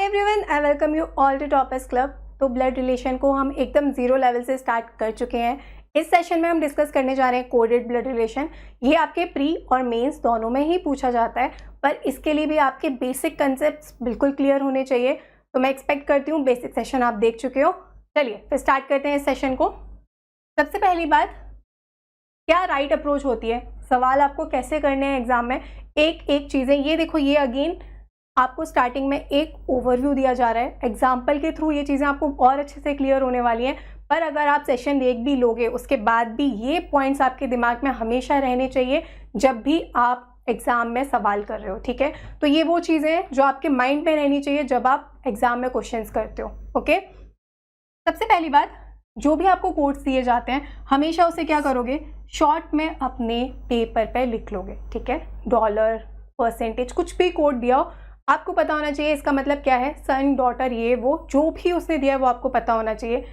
Hi everyone, I welcome you all to toppers club. तो blood relation को हम एकदम ज़ीरो लेवल से स्टार्ट कर चुके हैं। इस सेशन में हम डिस्कस करने जा रहे हैं कोडेड ब्लड रिलेशन। ये आपके प्री और मेंस दोनों में ही पूछा जाता है, पर इसके लिए भी आपके बेसिक कंसेप्ट्स बिल्कुल क्लियर होने चाहिए। तो मैं एक्सपेक्ट करती हूँ बेसिक सेशन आप देख चुके हो। चलिए फिर स्टार्ट करते हैं इस सेशन को। सबसे पहली बात, क्या राइट अप्रोच होती है, सवाल आपको कैसे करने हैं एग्जाम में, एक एक चीज़ें। ये देखो, ये अगेन आपको स्टार्टिंग में एक ओवरव्यू दिया जा रहा है। एग्जाम्पल के थ्रू ये चीज़ें आपको और अच्छे से क्लियर होने वाली हैं। पर अगर आप सेशन देख भी लोगे उसके बाद भी ये पॉइंट्स आपके दिमाग में हमेशा रहने चाहिए जब भी आप एग्ज़ाम में सवाल कर रहे हो, ठीक है। तो ये वो चीज़ें हैं जो आपके माइंड में रहनी चाहिए जब आप एग्ज़ाम में क्वेश्चंस करते हो, ओके। सबसे पहली बात, जो भी आपको कोड्स दिए जाते हैं हमेशा उसे क्या करोगे, शॉर्ट में अपने पेपर पे लिख लोगे, ठीक है। डॉलर, परसेंटेज, कुछ भी कोड दिया हो आपको पता होना चाहिए इसका मतलब क्या है। सन, डॉटर, ये वो जो भी उसने दिया है वो आपको पता होना चाहिए।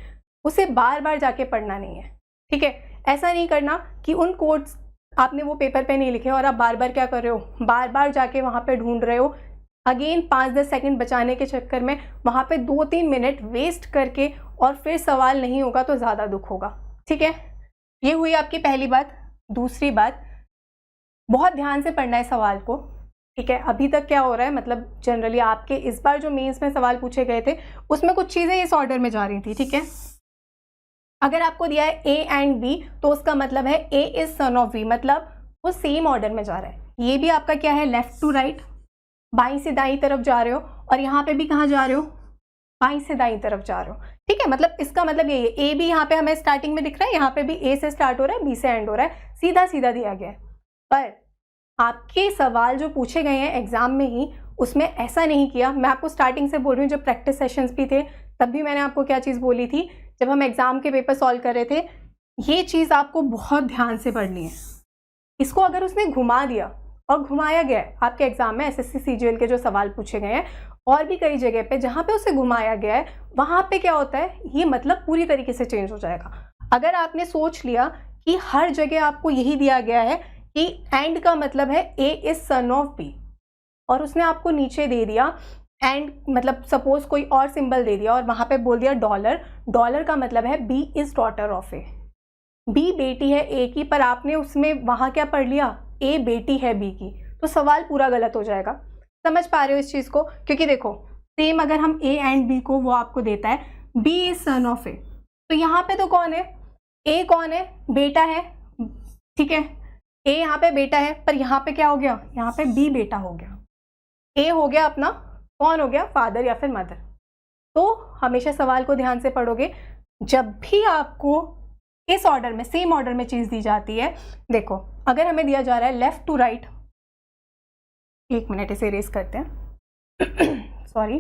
उसे बार बार जाके पढ़ना नहीं है, ठीक है। ऐसा नहीं करना कि उन कोड्स आपने वो पेपर पे नहीं लिखे और आप बार बार क्या कर रहे हो, बार बार जाके वहाँ पे ढूंढ रहे हो। अगेन 5-10 सेकंड बचाने के चक्कर में वहाँ पे 2-3 मिनट वेस्ट करके और फिर सवाल नहीं होगा तो ज़्यादा दुख होगा, ठीक है। ये हुई आपकी पहली बात। दूसरी बात, बहुत ध्यान से पढ़ना है सवाल को, ठीक है। अभी तक क्या हो रहा है, मतलब जनरली आपके इस बार जो मेंस में सवाल पूछे गए थे उसमें कुछ चीज़ें इस ऑर्डर में जा रही थी, ठीक है। अगर आपको दिया है ए एंड बी तो उसका मतलब है A is son of B, मतलब वो सेम ऑर्डर में जा रहा है। ये भी आपका क्या है, लेफ्ट टू राइट, बाईं से दाईं तरफ जा रहे हो। और यहाँ पे भी कहाँ जा रहे हो, बाईं से दाईं तरफ जा रहे हो, ठीक है। मतलब इसका मतलब यही है, ए भी यहाँ पे हमें स्टार्टिंग में दिख रहा है, यहाँ पे भी ए से स्टार्ट हो रहा है, बी से एंड हो रहा है, सीधा सीधा दिया गया है। पर आपके सवाल जो पूछे गए हैं एग्जाम में ही, उसमें ऐसा नहीं किया। मैं आपको स्टार्टिंग से बोल रही हूँ, जब प्रैक्टिस सेशंस भी थे तब भी मैंने आपको क्या चीज़ बोली थी, जब हम एग्जाम के पेपर सॉल्व कर रहे थे, ये चीज़ आपको बहुत ध्यान से पढ़नी है। इसको अगर उसने घुमा दिया, और घुमाया गया है आपके एग्जाम में, एसएससी सीजीएल के जो सवाल पूछे गए हैं और भी कई जगह पे जहाँ पे उसे घुमाया गया है, वहाँ पे क्या होता है, ये मतलब पूरी तरीके से चेंज हो जाएगा। अगर आपने सोच लिया कि हर जगह आपको यही दिया गया है कि एंड का मतलब है A is son of B, और उसने आपको नीचे दे दिया एंड मतलब सपोज कोई और सिंबल दे दिया और वहाँ पे बोल दिया डॉलर, डॉलर का मतलब है B is daughter of A, B बेटी है ए की, पर आपने उसमें वहाँ क्या पढ़ लिया, ए बेटी है बी की, तो सवाल पूरा गलत हो जाएगा। समझ पा रहे हो इस चीज़ को? क्योंकि देखो, सेम अगर हम ए एंड बी को, वो आपको देता है बी इज सन ऑफ ए, तो यहाँ पे तो कौन है, ए कौन है, बेटा है, ठीक है। ए यहाँ पे बेटा है, पर यहाँ पे क्या हो गया, यहाँ पे बी बेटा हो गया। ए हो गया अपना, कौन हो गया, फादर या फिर मदर। तो हमेशा सवाल को ध्यान से पढ़ोगे। जब भी आपको इस ऑर्डर में, सेम ऑर्डर में चीज़ दी जाती है, देखो अगर हमें दिया जा रहा है लेफ्ट टू राइट, एक मिनट इसे इरेज करते हैं सॉरी।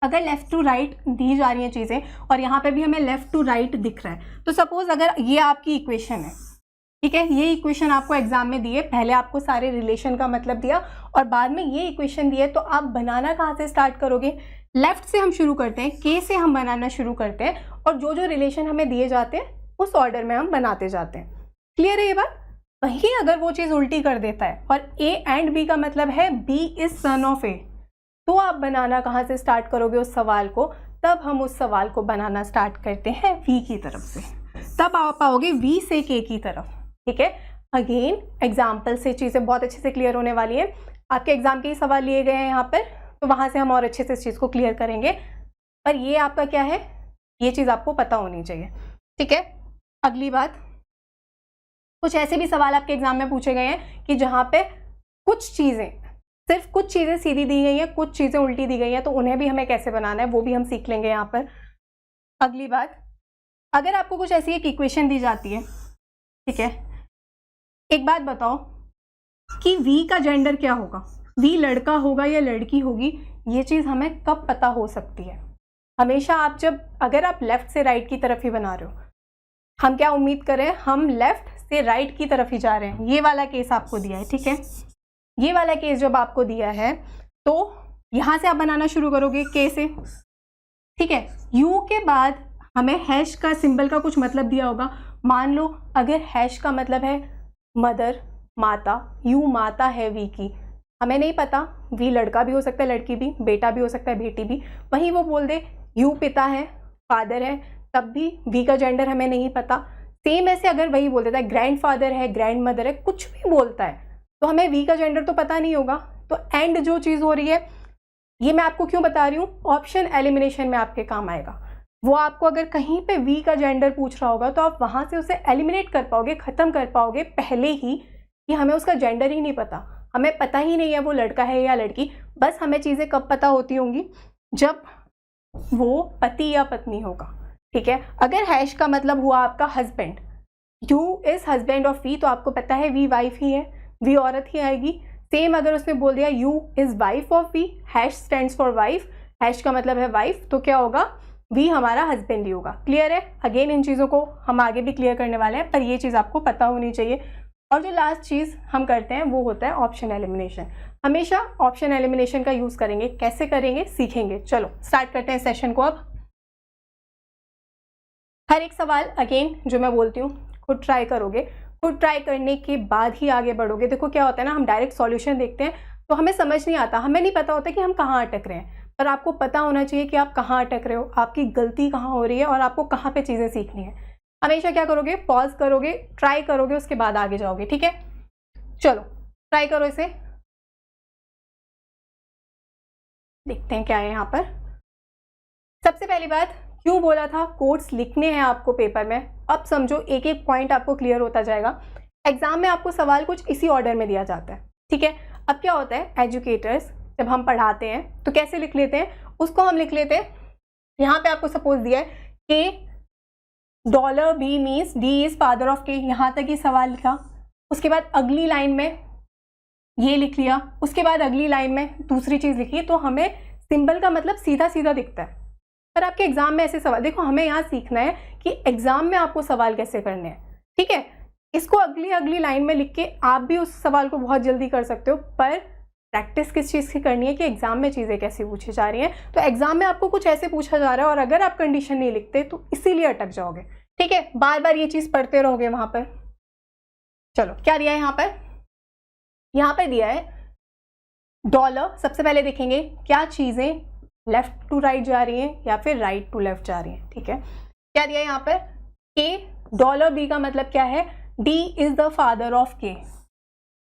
अगर लेफ्ट टू राइट दी जा रही हैं चीज़ें और यहाँ पे भी हमें लेफ्ट टू राइट दिख रहा है, तो सपोज अगर ये आपकी इक्वेशन है, ठीक है, ये इक्वेशन आपको एग्जाम में दी है, पहले आपको सारे रिलेशन का मतलब दिया और बाद में ये इक्वेशन दी है, तो आप बनाना कहाँ से स्टार्ट करोगे, लेफ्ट से हम शुरू करते हैं, के से हम बनाना शुरू करते हैं, और जो जो रिलेशन हमें दिए जाते हैं उस ऑर्डर में हम बनाते जाते हैं। क्लियर है ये बात? वहीं अगर वो चीज़ उल्टी कर देता है और ए एंड बी का मतलब है बी इज सन ऑफ ए, तो आप बनाना कहाँ से स्टार्ट करोगे उस सवाल को, तब हम उस सवाल को बनाना स्टार्ट करते हैं वी की तरफ से, तब आप आओगे वी से के की तरफ, ठीक है। अगेन एग्जाम्पल से चीज़ें बहुत अच्छे से क्लियर होने वाली है। आपके एग्जाम के ही सवाल लिए गए हैं यहाँ पर, तो वहाँ से हम और अच्छे से इस चीज़ को क्लियर करेंगे। पर ये आपका क्या है, ये चीज़ आपको पता होनी चाहिए, ठीक है। अगली बात, कुछ ऐसे भी सवाल आपके एग्जाम में पूछे गए हैं कि जहाँ पे कुछ चीज़ें, सिर्फ कुछ चीज़ें सीधी दी गई हैं, कुछ चीज़ें उल्टी दी गई हैं, तो उन्हें भी हमें कैसे बनाना है वो भी हम सीख लेंगे यहाँ पर। अगली बात, अगर आपको कुछ ऐसी एक इक्वेशन दी जाती है, ठीक है, एक बात बताओ कि वी का जेंडर क्या होगा, वी लड़का होगा या लड़की होगी, ये चीज़ हमें कब पता हो सकती है। हमेशा आप जब, अगर आप लेफ्ट से राइट की तरफ ही बना रहे हो, हम क्या उम्मीद करें, हम लेफ्ट से राइट की तरफ ही जा रहे हैं। ये वाला केस आपको दिया है, ठीक है, ये वाला केस जब आपको दिया है तो यहाँ से आप बनाना शुरू करोगे के से, ठीक है। यू के बाद हमें हैश का सिंबल का कुछ मतलब दिया होगा। मान लो अगर हैश का मतलब है मदर, माता, यू माता है वी की, हमें नहीं पता, वी लड़का भी हो सकता है, लड़की भी, बेटा भी हो सकता है, बेटी भी। वहीं वो बोल दे यू पिता है, फादर है, तब भी वी का जेंडर हमें नहीं पता। सेम ऐसे अगर वही बोल देता है ग्रैंड फादर है, ग्रैंड मदर है, कुछ भी बोलता है, तो हमें वी का जेंडर तो पता नहीं होगा। तो एंड जो चीज़ हो रही है, ये मैं आपको क्यों बता रही हूँ, ऑप्शन एलिमिनेशन में आपके काम आएगा। वो आपको अगर कहीं पे वी का जेंडर पूछ रहा होगा तो आप वहाँ से उसे एलिमिनेट कर पाओगे, ख़त्म कर पाओगे पहले ही, कि हमें उसका जेंडर ही नहीं पता, हमें पता ही नहीं है वो लड़का है या लड़की। बस हमें चीज़ें कब पता होती होंगी, जब वो पति या पत्नी होगा, ठीक है। अगर हैश का मतलब हुआ आपका husband, U is husband of V, तो आपको पता है वी वाइफ ही है, वी औरत ही आएगी। सेम अगर उसने बोल दिया U is wife of V, hash stands for wife, hash का मतलब है वाइफ, तो क्या होगा, वी हमारा हस्बैंड ही होगा। क्लियर है। अगेन इन चीज़ों को हम आगे भी क्लियर करने वाले हैं, पर ये चीज़ आपको पता होनी चाहिए। और जो लास्ट चीज़ हम करते हैं वो होता है ऑप्शन एलिमिनेशन। हमेशा ऑप्शन एलिमिनेशन का यूज़ करेंगे, कैसे करेंगे सीखेंगे। चलो स्टार्ट करते हैं सेशन को। अब हर एक सवाल अगेन जो मैं बोलती हूँ खुद ट्राई करोगे, खुद ट्राई करने के बाद ही आगे बढ़ोगे। देखो क्या होता है ना, हम डायरेक्ट सॉल्यूशन देखते हैं तो हमें समझ नहीं आता, हमें नहीं पता होता कि हम कहाँ अटक रहे हैं, पर आपको पता होना चाहिए कि आप कहाँ अटक रहे हो, आपकी गलती कहाँ हो रही है और आपको कहाँ पे चीज़ें सीखनी है। हमेशा क्या करोगे, पॉज करोगे, ट्राई करोगे, उसके बाद आगे जाओगे, ठीक है। चलो ट्राई करो इसे, देखते हैं क्या है यहाँ पर। सबसे पहली बात, क्यों बोला था कोट्स लिखने हैं आपको पेपर में। अब समझो एक एक पॉइंट आपको क्लियर होता जाएगा। एग्जाम में आपको सवाल कुछ इसी ऑर्डर में दिया जाता है, ठीक है। अब क्या होता है, एजुकेटर्स जब हम पढ़ाते हैं तो कैसे लिख लेते हैं, उसको हम लिख लेते हैं, यहाँ पे आपको सपोज दिया है कि $B means D is father of K, यहाँ तक ही सवाल लिखा। उसके बाद अगली लाइन में ये लिख लिया, उसके बाद अगली लाइन में दूसरी चीज़ लिखी, तो हमें सिंबल का मतलब सीधा सीधा दिखता है। पर आपके एग्जाम में ऐसे सवाल, देखो हमें यहाँ सीखना है कि एग्जाम में आपको सवाल कैसे करने हैं, ठीक है। इसको अगली अगली लाइन में लिख के आप भी उस सवाल को बहुत जल्दी कर सकते हो, पर प्रैक्टिस किस चीज़ की करनी है कि एग्जाम में चीज़ें कैसे पूछी जा रही हैं। तो एग्जाम में आपको कुछ ऐसे पूछा जा रहा है और अगर आप कंडीशन नहीं लिखते तो इसीलिए अटक जाओगे, ठीक है। बार बार ये चीज़ पढ़ते रहोगे वहाँ पर। चलो क्या दिया है यहाँ पर, यहाँ पर दिया है डॉलर। सबसे पहले देखेंगे क्या चीज़ें लेफ्ट टू राइट जा रही हैं या फिर राइट टू लेफ्ट जा रही हैं, ठीक है। क्या दिया है यहाँ पर, के $B का मतलब क्या है, D is the father of K।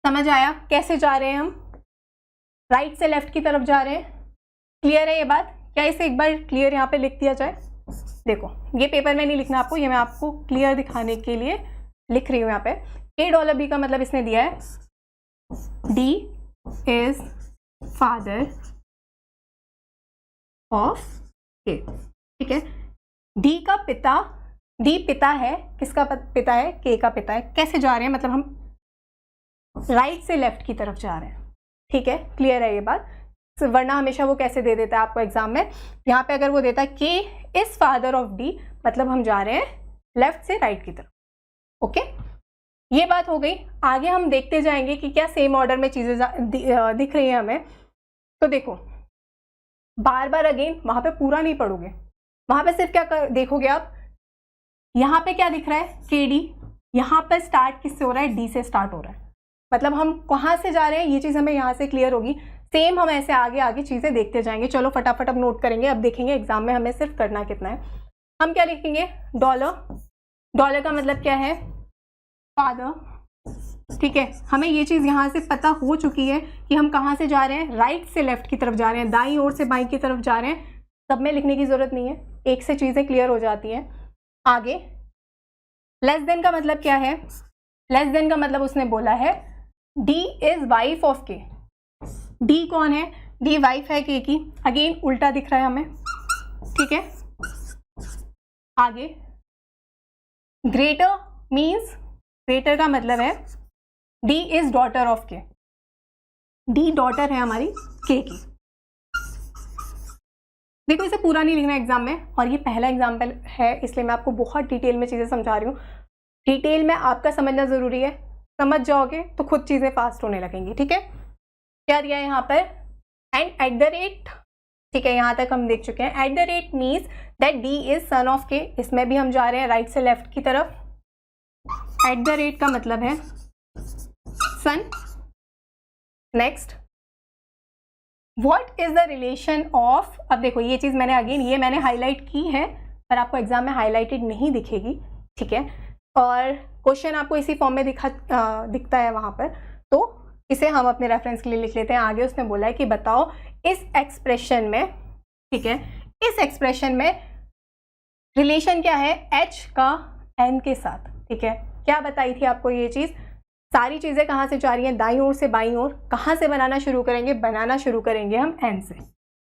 समझ आया कैसे जा रहे हैं हम, राइट से लेफ्ट की तरफ जा रहे हैं। क्लियर है ये बात, क्या इसे एक बार क्लियर यहाँ पे लिख दिया जाए। देखो ये पेपर में नहीं लिखना आपको, ये मैं आपको क्लियर दिखाने के लिए लिख रही हूँ यहाँ पे। $B का मतलब इसने दिया है D is father of K, ठीक है। D का पिता, D पिता है, किसका पिता है, K का पिता है। कैसे जा रहे हैं, मतलब हम राइट से लेफ्ट की तरफ जा रहे हैं, ठीक है। क्लियर है ये बात, वरना हमेशा वो कैसे दे देता है आपको एग्जाम में, यहाँ पे अगर वो देता है K is father of D, मतलब हम जा रहे हैं लेफ्ट से राइट की तरफ, ओके। ये बात हो गई। आगे हम देखते जाएंगे कि क्या सेम ऑर्डर में चीज़ें दिख रही हैं हमें। तो देखो बार बार अगेन वहाँ पे पूरा नहीं पढ़ोगे, वहाँ पे सिर्फ क्या देखोगे आप, यहाँ पे क्या दिख रहा है, KD, यहाँ पर स्टार्ट किससे हो रहा है, D से स्टार्ट हो रहा है, मतलब हम कहाँ से जा रहे हैं, ये चीज़ हमें यहाँ से क्लियर होगी। सेम हम ऐसे आगे आगे चीज़ें देखते जाएंगे। चलो फटाफट अब नोट करेंगे, अब देखेंगे एग्जाम में हमें सिर्फ करना कितना है। हम क्या लिखेंगे, डॉलर का मतलब क्या है, फादर, ठीक है। हमें ये चीज़ यहाँ से पता हो चुकी है कि हम कहाँ से जा रहे हैं, राइट से लेफ्ट की तरफ जा रहे हैं, दाईं ओर से बाईं की तरफ जा रहे हैं। सब में लिखने की ज़रूरत नहीं है, एक से चीज़ें क्लियर हो जाती हैं। आगे लेस देन का मतलब क्या है, लेस देन का मतलब उसने बोला है D is wife of K। D कौन है, D वाइफ है K की। अगेन उल्टा दिख रहा है हमें, ठीक है। आगे ग्रेटर मीन्स, ग्रेटर का मतलब है D is daughter of K। D daughter है हमारी K की। देखो इसे पूरा नहीं लिखना एग्जाम में, और ये पहला एग्जाम्पल है इसलिए मैं आपको बहुत डिटेल में चीज़ें समझा रही हूँ। डिटेल में आपका समझना ज़रूरी है, समझ जाओगे तो खुद चीज़ें फास्ट होने लगेंगी, ठीक है। क्या दिया है यहाँ पर, एंड एट द रेट, ठीक है। यहाँ तक हम देख चुके हैं। Eight the rate means that D is son of K, इसमें भी हम जा रहे हैं राइट से लेफ्ट की तरफ। एट द रेट का मतलब है son. Next what is the relation of, अब देखो ये चीज़ मैंने अगेन ये मैंने हाईलाइट की है पर आपको एग्जाम में हाईलाइटेड नहीं दिखेगी, ठीक है, और क्वेश्चन आपको इसी फॉर्म में दिखता है वहाँ पर, तो इसे हम अपने रेफरेंस के लिए लिख लेते हैं। आगे उसने बोला है कि बताओ इस एक्सप्रेशन में, ठीक है, इस एक्सप्रेशन में रिलेशन क्या है h का n के साथ, ठीक है। क्या बताई थी आपको ये चीज़, सारी चीज़ें कहाँ से जा रही हैं, दाईं ओर से बाईं ओर, कहाँ से बनाना शुरू करेंगे, बनाना शुरू करेंगे हम n से,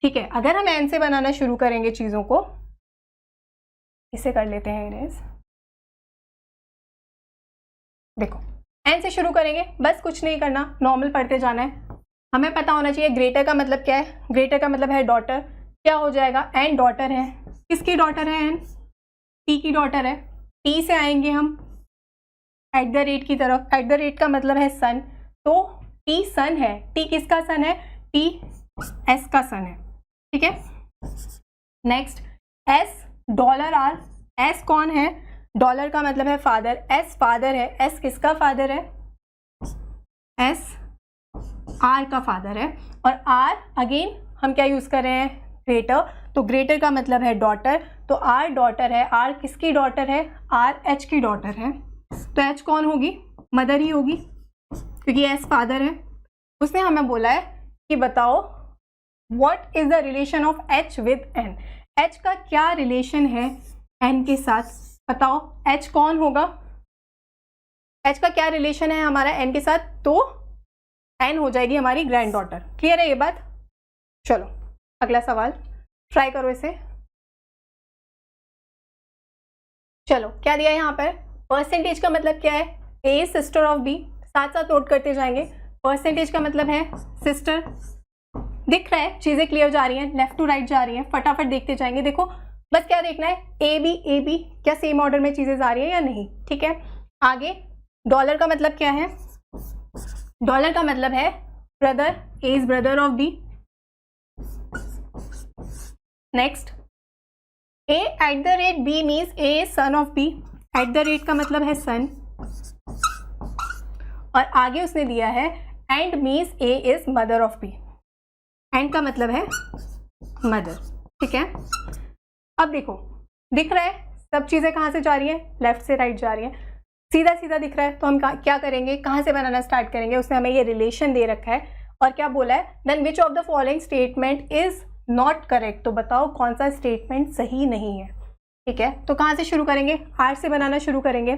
ठीक है। अगर हम n से बनाना शुरू करेंगे चीज़ों को, इसे कर लेते हैं इरेज, देखो n से शुरू करेंगे, बस कुछ नहीं करना, नॉर्मल पढ़ते जाना है। हमें पता होना चाहिए ग्रेटर का मतलब क्या है, ग्रेटर का मतलब है डॉटर, क्या हो जाएगा, n डॉटर है, किसकी डॉटर है, n t की डॉटर है, t से आएंगे हम एट द रेट की तरफ, एट द रेट का मतलब है सन, तो t सन है, t किसका सन है, t s का सन है, ठीक है। Next s dollar R, s कौन है, डॉलर का मतलब है फादर, s फादर है, s किसका फादर है, s r का फादर है, और r अगेन हम क्या यूज कर रहे हैं, ग्रेटर, तो ग्रेटर का मतलब है डॉटर, तो r डॉटर है, r किसकी डॉटर है, r h की डॉटर है, तो h कौन होगी, मदर ही होगी क्योंकि s फादर है। उसने हमें बोला है कि बताओ what is the relation of h with n, h का क्या रिलेशन है n के साथ, बताओ h कौन होगा, h का क्या रिलेशन है हमारा n के साथ, तो n हो जाएगी हमारी ग्रैंड डॉटर। क्लियर है ये बात, चलो अगला सवाल ट्राई करो इसे। चलो क्या दिया है यहाँ पर, परसेंटेज का मतलब क्या है, ए सिस्टर ऑफ बी, साथ साथ नोट करते जाएंगे। परसेंटेज का मतलब है सिस्टर, दिख रहा है चीजें क्लियर जा रही हैं, लेफ्ट टू राइट जा रही हैं, फटाफट देखते जाएंगे। देखो बस क्या देखना है, ए बी क्या सेम ऑर्डर में चीजें जा रही है या नहीं, ठीक है। आगे डॉलर का मतलब क्या है, डॉलर का मतलब है brother, A is brother of B. Next A at the rate B means A is son of B, at the rate का मतलब है सन, और आगे उसने दिया है and means A is mother of B, and का मतलब है मदर, ठीक है। अब देखो दिख रहा है सब चीजें कहाँ से जा रही हैं, लेफ्ट से राइट जा रही हैं, सीधा सीधा दिख रहा है, तो हम क्या करेंगे, कहाँ से बनाना स्टार्ट करेंगे। उसने हमें ये रिलेशन दे रखा है और क्या बोला है, then which of the following statement is not correct, तो बताओ कौन सा स्टेटमेंट सही नहीं है, ठीक है। तो कहाँ से शुरू करेंगे, आर से बनाना शुरू करेंगे।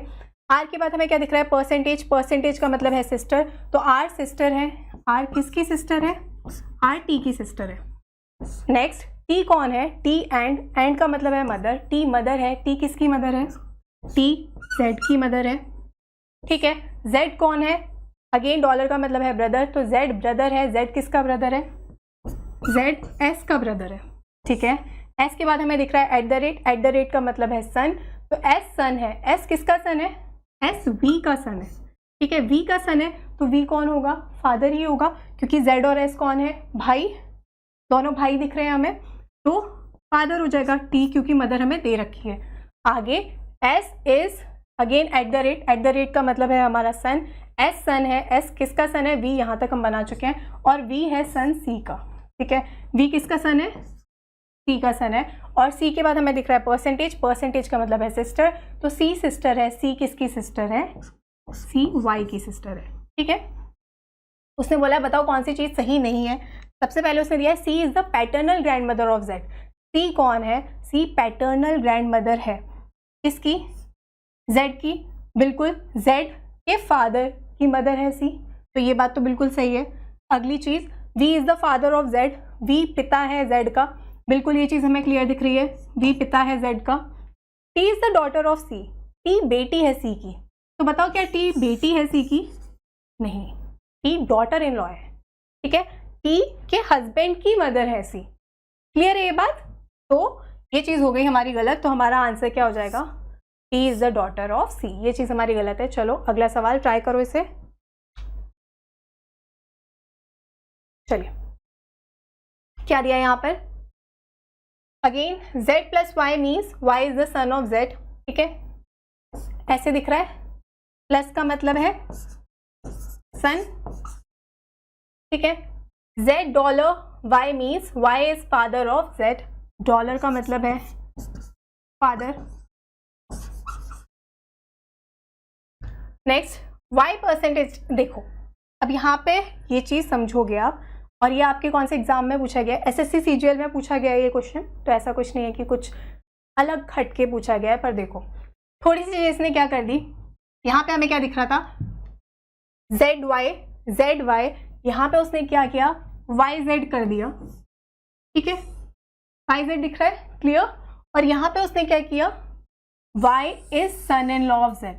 आर के बाद हमें क्या दिख रहा है, परसेंटेज, परसेंटेज का मतलब है सिस्टर, तो आर सिस्टर है, आर किसकी सिस्टर है, आर टी की सिस्टर है। नेक्स्ट टी कौन है, टी एंड का मतलब है मदर, टी मदर है, टी किसकी मदर है, टी जेड की मदर है, ठीक है। जेड कौन है, अगेन डॉलर का मतलब है ब्रदर, तो जेड ब्रदर है, जेड किसका ब्रदर है, जेड एस का ब्रदर है, ठीक है। एस के बाद हमें दिख रहा है एट द रेट का मतलब है सन, तो एस सन है, एस किसका सन है, एस वी का सन है, ठीक है। वी का सन है तो वी कौन होगा, फादर ही होगा, क्योंकि जेड और एस कौन है, भाई, दोनों भाई दिख रहे हैं हमें, तो फादर हो जाएगा। टी क्योंकि मदर हमें दे रखी है। आगे S is again eight the rate का मतलब है हमारा सन, एस सन है, एस किसका सन है, वी, यहाँ तक हम बना चुके हैं, और वी है सन सी का, ठीक है। वी किसका सन है, सी का सन है, और सी के बाद हमें दिख रहा है परसेंटेज, परसेंटेज का मतलब है सिस्टर, तो सी सिस्टर है, सी किसकी सिस्टर है, सी वाई की सिस्टर है, ठीक है। उसने बोला बताओ कौन सी चीज़ सही नहीं है। सबसे पहले उसने दिया है C is the paternal grandmother of Z, C कौन है, सी पैटर्नल ग्रैंड मदर है, किसकी, जेड की, बिल्कुल जेड के फादर की मदर है सी, तो ये बात तो बिल्कुल सही है। अगली चीज़ V is the father of Z, V पिता है जेड का, बिल्कुल ये चीज़ हमें क्लियर दिख रही है, वी पिता है जेड का। T is the daughter of C, T बेटी है सी की, तो बताओ क्या टी बेटी है सी की, नहीं, टी डॉटर इन लॉ है, ठीक है। टी के हस्बैंड की मदर है सी, क्लियर है ये बात, तो ये चीज़ हो गई हमारी गलत, तो हमारा आंसर क्या हो जाएगा, T is the daughter of C, ये चीज़ हमारी गलत है। चलो अगला सवाल ट्राई करो इसे। चलिए क्या दिया यहाँ पर, again z plus Y means y is the son of z, ठीक है, ऐसे दिख रहा है, प्लस का मतलब है सन, ठीक है। z dollar y means y is father of z, dollar का मतलब है फादर। नेक्स्ट y परसेंटेज, देखो अब यहाँ पे ये चीज़ समझोगे आप, और ये आपके कौन से एग्जाम में पूछा गया है, SSC CGL में पूछा गया है ये क्वेश्चन, तो ऐसा कुछ नहीं है कि कुछ अलग हटके पूछा गया है। पर देखो थोड़ी सी चीज़ इसने क्या कर दी, यहाँ पे हमें क्या दिख रहा था ZY, यहाँ पे उसने क्या किया YZ कर दिया, ठीक है, YZ दिख रहा है क्लियर। और यहाँ पे उसने क्या किया Y is son in law of Z।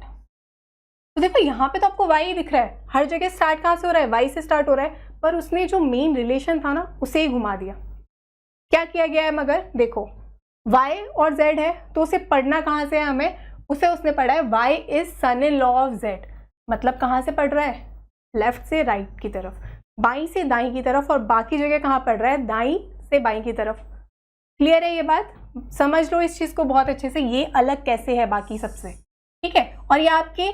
तो देखो यहाँ पे तो आपको Y ही दिख रहा है, हर जगह स्टार्ट कहाँ से हो रहा है, Y से स्टार्ट हो रहा है, पर उसने जो मेन रिलेशन था ना उसे ही घुमा दिया। क्या किया गया है, मगर देखो Y और Z है तो उसे पढ़ना कहाँ से है हमें, उसे उसने पढ़ा है Y is son in law of Z, मतलब कहाँ से पढ़ रहा है, लेफ्ट से राइट की तरफ, बाईं से दाईं की तरफ, और बाकी जगह कहाँ पढ़ रहा है, दाईं से बाईं की तरफ। क्लियर है ये बात, समझ लो इस चीज़ को बहुत अच्छे से, ये अलग कैसे है बाकी सबसे, ठीक है। और ये आपके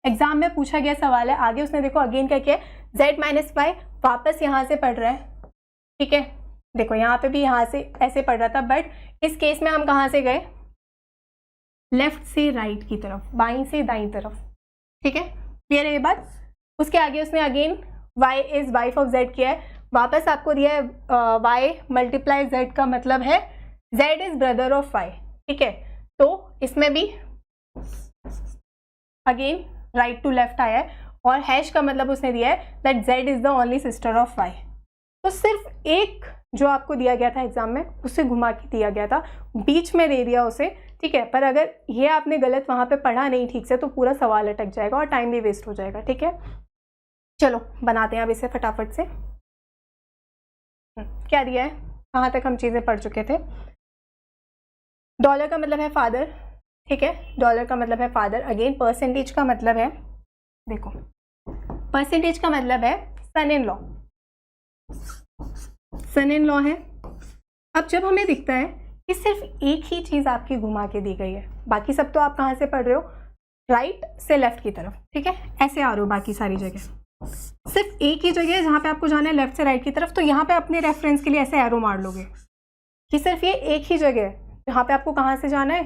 एग्जाम में पूछा गया सवाल है। आगे उसने देखो अगेन क्या किया, Z माइनस वाई वापस यहाँ से पढ़ रहा है, ठीक है। देखो यहाँ पे भी यहाँ से ऐसे पढ़ रहा था, बट इस केस में हम कहाँ से गए, लेफ्ट से राइट की तरफ, बाईं से दाईं तरफ, ठीक है। क्लियर है ये बात। उसके आगे उसने again y is wife of z किया है, वापस आपको दिया है y मल्टीप्लाई z का मतलब है z is brother of y, ठीक है। तो इसमें भी अगेन राइट टू लेफ्ट आया है, और हैश का मतलब उसने दिया है that z is the only sister of y। तो सिर्फ एक जो आपको दिया गया था एग्जाम में उसे घुमा के दिया गया था, बीच में दे दिया उसे, ठीक है। पर अगर ये आपने गलत वहां पे पढ़ा नहीं ठीक से तो पूरा सवाल अटक जाएगा और टाइम भी वेस्ट हो जाएगा, ठीक है। चलो बनाते हैं अब इसे फटाफट से। क्या दिया है, कहाँ तक हम चीज़ें पढ़ चुके थे। डॉलर का मतलब है फादर, ठीक है, डॉलर का मतलब है फादर। अगेन परसेंटेज का मतलब है, देखो परसेंटेज का मतलब है सन in law, sun in law है। अब जब हमें दिखता है कि सिर्फ एक ही चीज़ आपकी घुमा के दी गई है, बाकी सब तो आप कहाँ से पढ़ रहे हो, राइट से लेफ्ट की तरफ, ठीक है, ऐसे आ रहे हो बाकी सारी जगह, सिर्फ एक ही जगह है जहाँ पे आपको जाना है लेफ्ट से राइट की तरफ, तो यहाँ पे अपने रेफरेंस के लिए ऐसे एरो मार लोगे कि सिर्फ ये एक ही जगह है जहाँ पे आपको कहाँ से जाना है,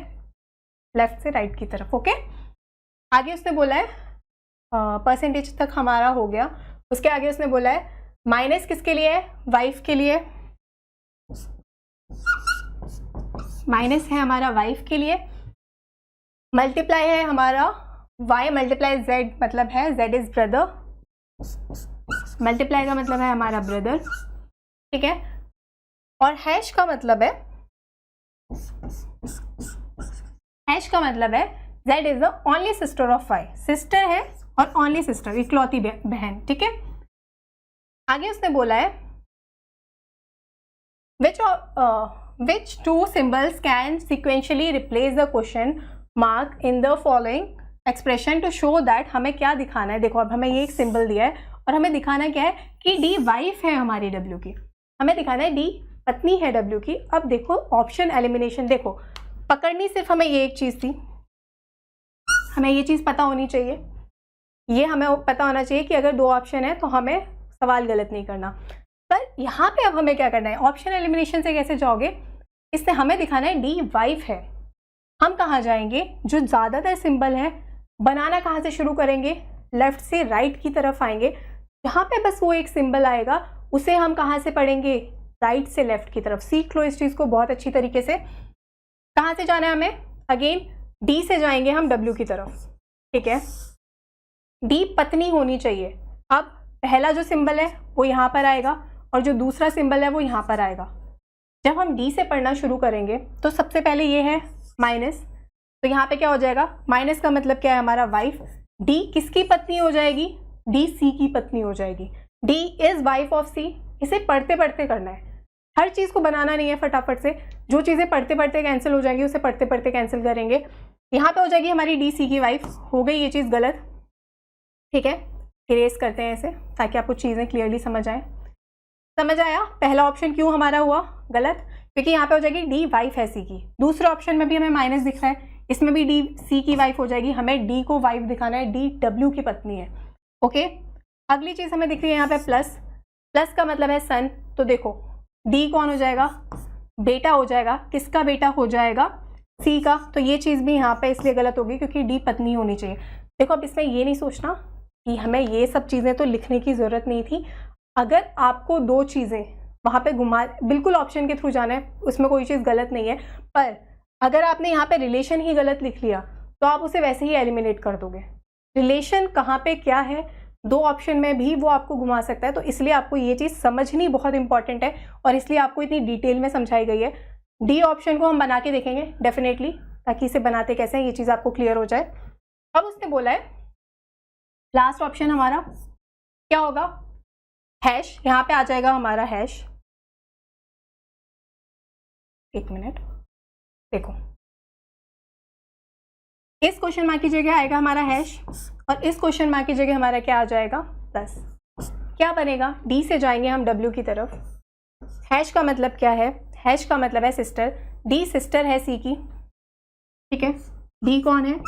लेफ्ट से राइट की तरफ, ओके। आगे उसने बोला है परसेंटेज तक हमारा हो गया। उसके आगे उसने बोला है माइनस किसके लिए है, वाइफ के लिए, माइनस है हमारा वाइफ के लिए, मल्टीप्लाई है हमारा y मल्टीप्लाई z, मतलब है z इज ब्रदर, मल्टीप्लाई का मतलब है हमारा ब्रदर, ठीक है। और हैश का मतलब है, हैश का मतलब है z is the only sister of y, sister है और ओनली सिस्टर, इकलौती बहन, ठीक है। आगे उसने बोला है which two symbols can sequentially replace the question mark in the following expression to show that, हमें क्या दिखाना है। देखो अब हमें ये एक सिंबल दिया है और हमें दिखाना क्या है कि D वाइफ है हमारी W की, हमें दिखाना है D पत्नी है W की। अब देखो ऑप्शन एलिमिनेशन, देखो पकड़नी सिर्फ हमें ये एक चीज़ थी, हमें ये चीज़ पता होनी चाहिए, ये हमें पता होना चाहिए कि अगर दो ऑप्शन है तो हमें सवाल गलत नहीं करना। पर यहाँ पे अब हमें क्या करना है, ऑप्शन एलिमिनेशन से कैसे जाओगे, इससे हमें दिखाना है डी वाइफ है। हम कहाँ जाएंगे, जो ज़्यादातर सिंबल है बनाना कहाँ से शुरू करेंगे, लेफ्ट से राइट की तरफ आएंगे, जहाँ पे बस वो एक सिंबल आएगा उसे हम कहाँ से पढ़ेंगे, राइट से लेफ्ट की तरफ। सीख लो इस चीज़ को बहुत अच्छी तरीके से। कहाँ से जाना है हमें, अगेन डी से जाएंगे हम डब्ल्यू की तरफ, ठीक है। डी पत्नी होनी चाहिए। अब पहला जो सिंबल है वो यहाँ पर आएगा और जो दूसरा सिंबल है वो यहाँ पर आएगा। जब हम डी से पढ़ना शुरू करेंगे तो सबसे पहले ये है माइनस, तो यहाँ पे क्या हो जाएगा, माइनस का मतलब क्या है हमारा वाइफ, डी किसकी पत्नी हो जाएगी, डी सी की पत्नी हो जाएगी, डी इज वाइफ ऑफ सी। इसे पढ़ते पढ़ते करना है, हर चीज़ को बनाना नहीं है फटाफट से, जो चीज़ें पढ़ते पढ़ते कैंसिल हो जाएंगी उसे पढ़ते पढ़ते कैंसिल करेंगे। यहाँ पे हो जाएगी हमारी डी सी की वाइफ, हो गई ये चीज़ गलत, ठीक है। इरेज करते हैं ऐसे ताकि आपको चीज़ें क्लियरली समझ आए। समझ आया पहला ऑप्शन क्यों हमारा हुआ गलत, क्योंकि यहाँ पे हो जाएगी डी वाइफ है सी की। दूसरे ऑप्शन में भी हमें माइनस दिख रहा है, इसमें भी डी सी की वाइफ हो जाएगी, हमें डी को वाइफ दिखाना है, डी डब्ल्यू की पत्नी है, ओके। अगली चीज़ हमें दिख रही है यहाँ पे प्लस, प्लस का मतलब है सन, तो देखो डी कौन हो जाएगा, बेटा हो जाएगा। किसका बेटा हो जाएगा, सी का। तो ये चीज़ भी यहाँ पे इसलिए गलत होगी क्योंकि डी पत्नी होनी चाहिए। देखो अब इसमें ये नहीं सोचना कि हमें ये सब चीज़ें तो लिखने की ज़रूरत नहीं थी। अगर आपको दो चीज़ें वहाँ पे घुमा, बिल्कुल ऑप्शन के थ्रू जाना है, उसमें कोई चीज़ गलत नहीं है। पर अगर आपने यहाँ पे रिलेशन ही गलत लिख लिया तो आप उसे वैसे ही एलिमिनेट कर दोगे। रिलेशन कहाँ पे क्या है, दो ऑप्शन में भी वो आपको घुमा सकता है। तो इसलिए आपको ये चीज़ समझनी बहुत इंपॉर्टेंट है और इसलिए आपको इतनी डिटेल में समझाई गई है। डी ऑप्शन को हम बना के देखेंगे डेफिनेटली, ताकि इसे बनाते कैसे हैं ये चीज़ आपको क्लियर हो जाए। अब उसने बोला है लास्ट ऑप्शन हमारा क्या होगा, हैश। यहाँ पे आ जाएगा हमारा हैश। एक मिनट देखो, इस क्वेश्चन मार्क की जगह आएगा हमारा हैश और इस क्वेश्चन मार्क की जगह हमारा क्या आ जाएगा, प्लस। क्या बनेगा, डी से जाएंगे हम डब्ल्यू की तरफ। हैश का मतलब क्या है, हैश का मतलब है सिस्टर। डी सिस्टर है सी की, ठीक है। डी कौन है,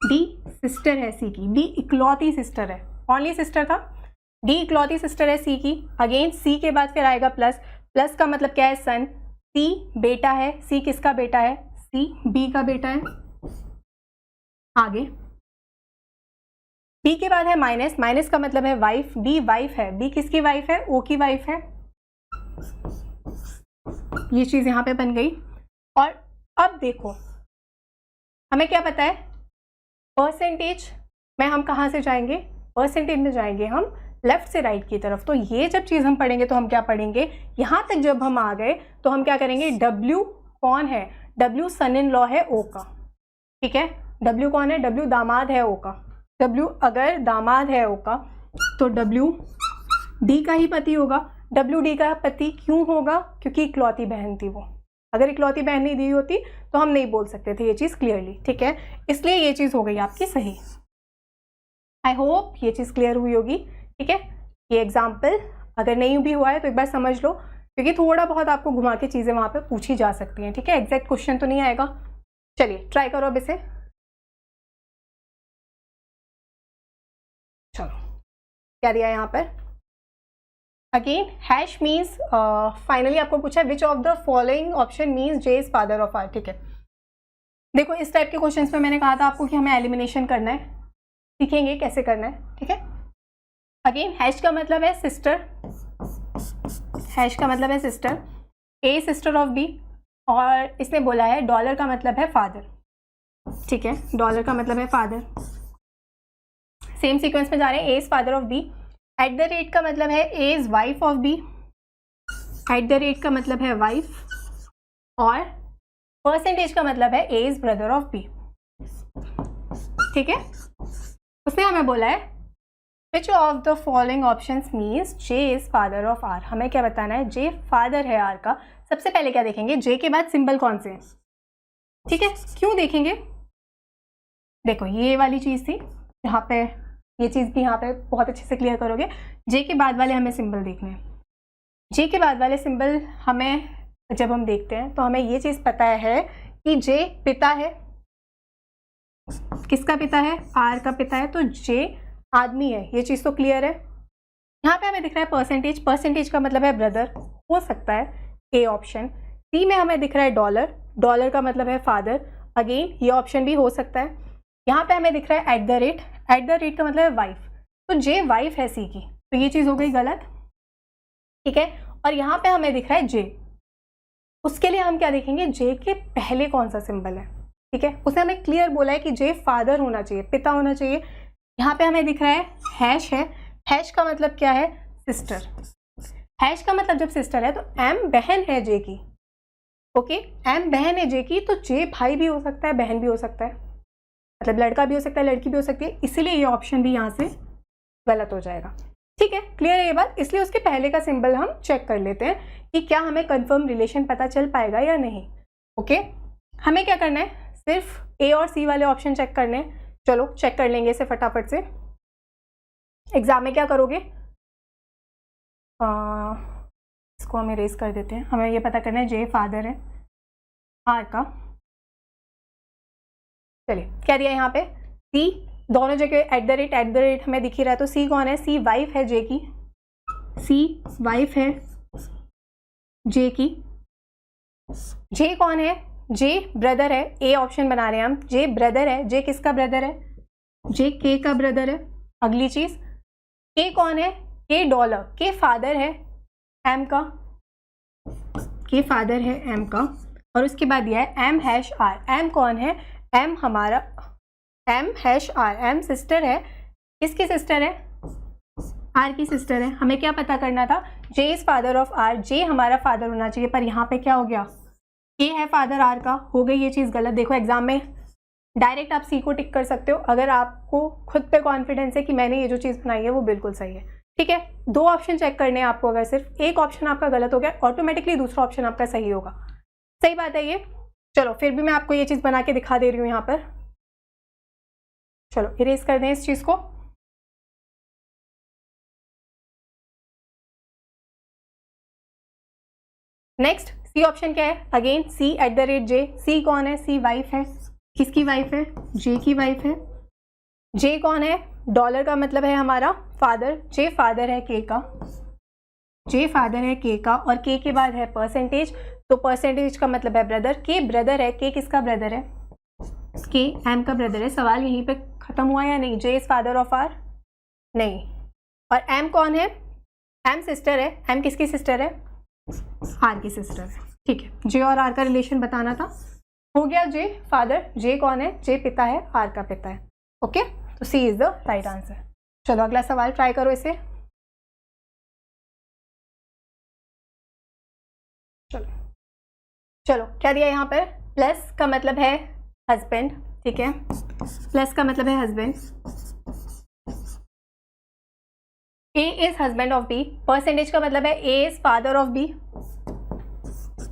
डी सिस्टर है सी की। डी इकलौती सिस्टर है, ओनली सिस्टर था। डी इकलौती सिस्टर है सी की। अगेन सी के बाद फिर आएगा प्लस। प्लस का मतलब क्या है, सन। सी बेटा है, सी किसका बेटा है, सी बी का बेटा है। आगे डी के बाद है माइनस। माइनस का मतलब है वाइफ। डी वाइफ है, बी किसकी वाइफ है, ओ की वाइफ है। ये चीज यहां पे बन गई। और अब देखो हमें क्या पता है, परसेंटेज में हम कहां से जाएंगे, परसेंटेज में जाएंगे हम लेफ्ट से राइट की तरफ। तो ये जब चीज हम पढ़ेंगे तो हम क्या पढ़ेंगे, यहां तक जब हम आ गए तो हम क्या करेंगे, डब्ल्यू कौन है, डब्ल्यू सन इन लॉ है ओ का, ठीक है। डब्ल्यू कौन है, डब्ल्यू दामाद है ओ का। डब्ल्यू अगर दामाद है ओ का तो डब्ल्यू डी का ही पति होगा। डब्ल्यू डी का पति क्यों होगा, क्योंकि इकलौती बहन थी वो। अगर इकलौती बहन नहीं दी होती तो हम नहीं बोल सकते थे ये चीज़ क्लियरली, ठीक है। इसलिए ये चीज़ हो गई आपकी सही। आई होप ये चीज़ क्लियर हुई होगी, ठीक है। ये एग्जाम्पल अगर नहीं भी हुआ है तो एक बार समझ लो, क्योंकि थोड़ा बहुत आपको घुमा के चीज़ें वहाँ पे पूछी जा सकती हैं, ठीक है। एग्जैक्ट क्वेश्चन तो नहीं आएगा। चलिए ट्राई करो अब इसे। चलो क्या दिया यहाँ पर, अगेन हैश मीन्स फाइनली आपको पूछा which of the following option means J is father of R, ठीक है। देखो इस टाइप के क्वेश्चंस में मैंने कहा था आपको कि हमें एलिमिनेशन करना है, सीखेंगे कैसे करना है, ठीक है। अगेन हैश का मतलब है सिस्टर, हैश का मतलब है sister, A sister of B, और इसने बोला है डॉलर का मतलब है फादर, ठीक है। डॉलर का मतलब है फादर। सेम सीक्वेंस में जा रहे हैं, A is father of B. At the rate का मतलब है A is wife of B, at the rate का मतलब है वाइफ, और परसेंटेज का मतलब है A is brother of B, ठीक है। उसने हमें बोला है which of the following options means J is father of R. हमें क्या बताना है, जे फादर है आर का। सबसे पहले क्या देखेंगे, जे के बाद सिंबल कौन से हैं, ठीक है। क्यों देखेंगे, देखो ये वाली चीज़ थी यहाँ पे, ये चीज़ भी यहाँ पे बहुत अच्छे से क्लियर करोगे। जे के बाद वाले हमें सिंबल देखने हैं। जे के बाद वाले सिंबल हमें जब हम देखते हैं तो हमें ये चीज़ पता है कि जे पिता है, किसका पिता है, आर का पिता है, तो जे आदमी है, ये चीज़ तो क्लियर है। यहाँ पे हमें दिख रहा है परसेंटेज, परसेंटेज का मतलब है ब्रदर, हो सकता है ए ऑप्शन। सी में हमें दिख रहा है डॉलर, डॉलर का मतलब है फादर, अगेन ये ऑप्शन भी हो सकता है। यहाँ पे हमें दिख रहा है eight the rate, eight the rate का मतलब है वाइफ, तो जे वाइफ है सी की, तो ये चीज़ हो गई गलत, ठीक है। और यहाँ पे हमें दिख रहा है जे, उसके लिए हम क्या देखेंगे, जे के पहले कौन सा सिंबल है, ठीक है। उसने हमें क्लियर बोला है कि जे फादर होना चाहिए, पिता होना चाहिए। यहाँ पे हमें दिख रहा है हैश है, हैश का मतलब क्या है, सिस्टर। हैश का मतलब जब सिस्टर है तो एम बहन है जे की, ओके। एम बहन है जे की, तो जे भाई भी हो सकता है, बहन भी हो सकता है, मतलब लड़का भी हो सकता है, लड़की भी हो सकती है, इसीलिए ये ऑप्शन भी यहाँ से गलत हो जाएगा, ठीक है। क्लियर है ये बात। इसलिए उसके पहले का सिंबल हम चेक कर लेते हैं कि क्या हमें कंफर्म रिलेशन पता चल पाएगा या नहीं, ओके। हमें क्या करना है, सिर्फ ए और सी वाले ऑप्शन चेक करने हैं। चलो चेक कर लेंगे इसे फटाफट से। एग्जाम में क्या करोगे, इसको हम इरेज कर देते हैं। हमें ये पता करना है जे फादर है आर का। चलिए क्या दिया यहाँ पे, सी, दोनों जगह एट द रेट हमें दिख ही रहा है, तो सी कौन है, सी वाइफ है जे की, सी वाइफ है जे की। जे कौन है? जे ब्रदर है, ए ऑप्शन बना रहे हैं हम। जे ब्रदर है, जे किसका ब्रदर है? जे के का ब्रदर है। अगली चीज, के कौन है? के डॉलर, के फादर है एम का, के फादर है एम का। और उसके बाद दिया है एम हैश आर। एम कौन है? एम हमारा M hash R, M sister है। किसकी सिस्टर है? आर की सिस्टर है। हमें क्या पता करना था? जे इज फादर ऑफ आर, जे हमारा फादर होना चाहिए, पर यहाँ पे क्या हो गया? के है फादर आर का। हो गई ये चीज़ गलत। देखो एग्जाम में डायरेक्ट आप सी को टिक कर सकते हो अगर आपको खुद पे कॉन्फिडेंस है कि मैंने ये जो चीज़ बनाई है वो बिल्कुल सही है। ठीक है, दो ऑप्शन चेक करने हैं आपको। अगर सिर्फ एक ऑप्शन आपका गलत हो गया, ऑटोमेटिकली दूसरा ऑप्शन आपका सही होगा। सही बात है ये। चलो फिर भी मैं आपको ये चीज़ बना के दिखा दे रही हूँ यहाँ पर। चलो इरेज कर दें इस चीज़ को। नेक्स्ट सी ऑप्शन क्या है? Again C at the rate J. C कौन है? सी वाइफ है। किसकी वाइफ है? जे की वाइफ है। जे कौन है? डॉलर का मतलब है हमारा फादर। जे फादर है के का, जे फादर है के का। और के के बाद है परसेंटेज, तो परसेंटेज का मतलब है ब्रदर। के ब्रदर है। के किसका ब्रदर है? के एम का ब्रदर है। सवाल यहीं पे खत्म हुआ या नहीं? जे इज फादर ऑफ आर? नहीं। और एम कौन है? एम सिस्टर है। एम किसकी सिस्टर है? आर की सिस्टर है। ठीक है, जे और आर का रिलेशन बताना था। हो गया जे फादर। जे कौन है? जे पिता है, आर का पिता है। ओके, तो सी इज द राइट आंसर। चलो अगला सवाल ट्राई करो इसे। चलो चलो क्या दिया यहाँ पर? प्लस का मतलब है हस्बैंड। ठीक है, प्लस का मतलब है husband. A is husband of B. Percentage का मतलब है A is father of B.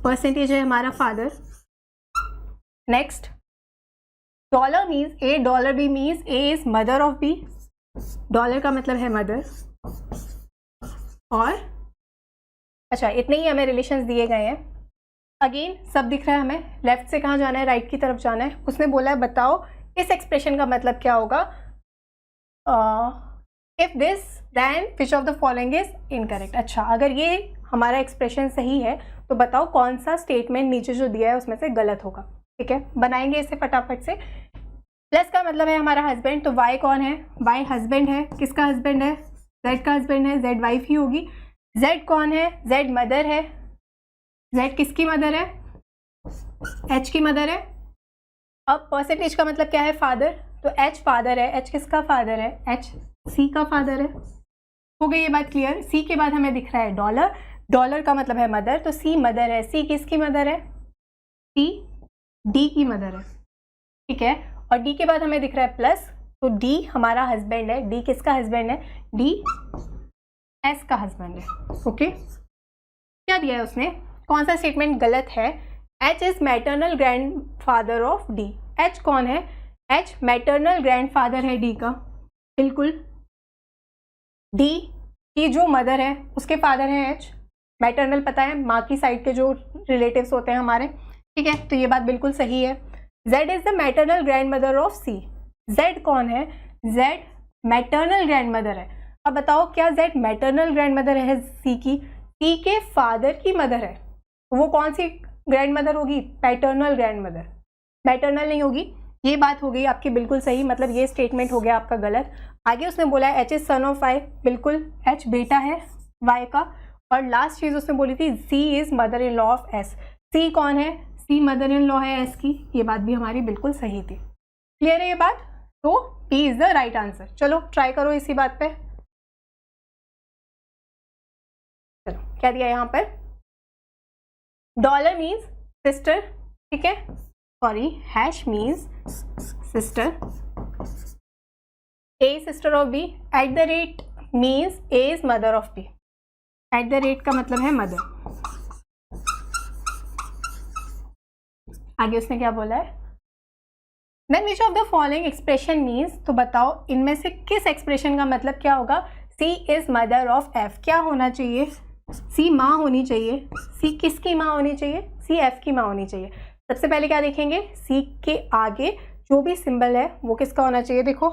Percentage है हमारा father. Next, dollar means A, dollar B means A is mother of B. Dollar का मतलब है मदर। और अच्छा, इतने ही हमें रिलेशंस दिए गए हैं। अगेन सब दिख रहा है हमें। लेफ्ट से कहाँ जाना है? राइट की तरफ जाना है। उसने बोला है बताओ इस एक्सप्रेशन का मतलब क्या होगा। If this then which of the following is incorrect. अच्छा, अगर ये हमारा एक्सप्रेशन सही है तो बताओ कौन सा स्टेटमेंट नीचे जो दिया है उसमें से गलत होगा। ठीक है, बनाएंगे इसे फटाफट से। प्लस का मतलब है हमारा हस्बैंड, तो वाई कौन है? वाई हस्बैंड है। किसका हस्बैंड है? जेड का हस्बैंड है। जेड वाइफ ही होगी। जेड कौन है? जेड मदर है। जेड किसकी मदर है? एच की मदर है। अब परसेंटेज का मतलब क्या है? फादर, तो एच फादर है। एच किसका फादर है? एच सी का फादर है। हो गई ये बात क्लियर। सी के बाद हमें दिख रहा है डॉलर। डॉलर का मतलब है मदर, तो सी मदर है। सी किसकी मदर है? सी डी की मदर है। ठीक है, और डी के बाद हमें दिख रहा है प्लस, तो डी हमारा हस्बैंड है। डी किसका हस्बैंड है? डी एस का हस्बैंड है। ओके, क्या दिया है उसने? कौन सा स्टेटमेंट गलत है? H is maternal grand father of D. H कौन है? एच मैटरनल ग्रैंड फादर है डी का। बिल्कुल, डी की जो मदर है उसके फादर हैं एच। मैटरनल पता है, माँ की साइड के जो रिलेटिव्स होते हैं हमारे। ठीक है, तो ये बात बिल्कुल सही है। Z is the maternal grandmother of C. Z कौन है? जेड मैटरनल ग्रैंड मदर है। अब बताओ क्या जेड मैटरनल ग्रैंड मदर है सी की? सी के फादर की मदर है। वो कौन सी ग्रैंड मदर होगी? पैटर्नल ग्रैंड मदर, मैटरनल नहीं होगी। ये बात हो गई आपकी बिल्कुल सही, मतलब ये स्टेटमेंट हो गया आपका गलत। आगे उसने बोला है H is son of Y. बिल्कुल, एच बेटा है वाई का। और लास्ट चीज उसने बोली थी C is mother in law of S. C कौन है? सी मदर इन लॉ है एस की। ये बात भी हमारी बिल्कुल सही थी। क्लियर है ये बात? तो P is the right answer. चलो ट्राई करो इसी बात पे। चलो क्या दिया यहाँ पर? Dollar means sister. ठीक है, sorry, hash means sister. A sister of B. At the rate means A is mother of B. At the rate का मतलब है मदर। आगे उसने क्या बोला है? Then which of the following expression means, तो बताओ इनमें से किस एक्सप्रेशन का मतलब क्या होगा? सी इज मदर ऑफ एफ। क्या होना चाहिए? सी माँ होनी चाहिए। सी किसकी माँ होनी चाहिए? सी एफ की माँ होनी चाहिए। सबसे पहले क्या देखेंगे? सी के आगे जो भी सिंबल है वो किसका होना चाहिए? देखो,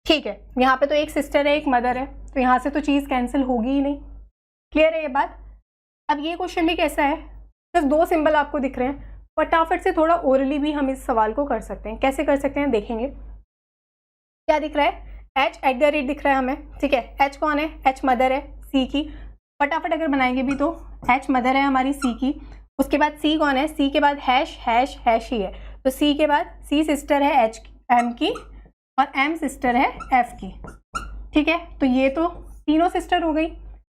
ठीक है, यहाँ पे तो एक सिस्टर है एक मदर है, तो यहाँ से तो चीज़ कैंसिल होगी ही नहीं। क्लियर है ये बात? अब ये क्वेश्चन भी कैसा है, बस 2 सिंबल आपको दिख रहे हैं, फटाफट से थोड़ा ओरली भी हम इस सवाल को कर सकते हैं। कैसे कर सकते हैं देखेंगे। क्या दिख रहा है, एच एट द रेट दिख रहा है हमें, ठीक है। एच कौन है, एच मदर है सी की, फटाफट अगर बनाएंगे भी तो एच मदर है हमारी सी की। उसके बाद सी कौन है, सी के बाद हैश हैश हैश ही है, तो सी के बाद सी सिस्टर है एच एम की और एम सिस्टर है एफ की, ठीक है। तो ये तो तीनों सिस्टर हो गई।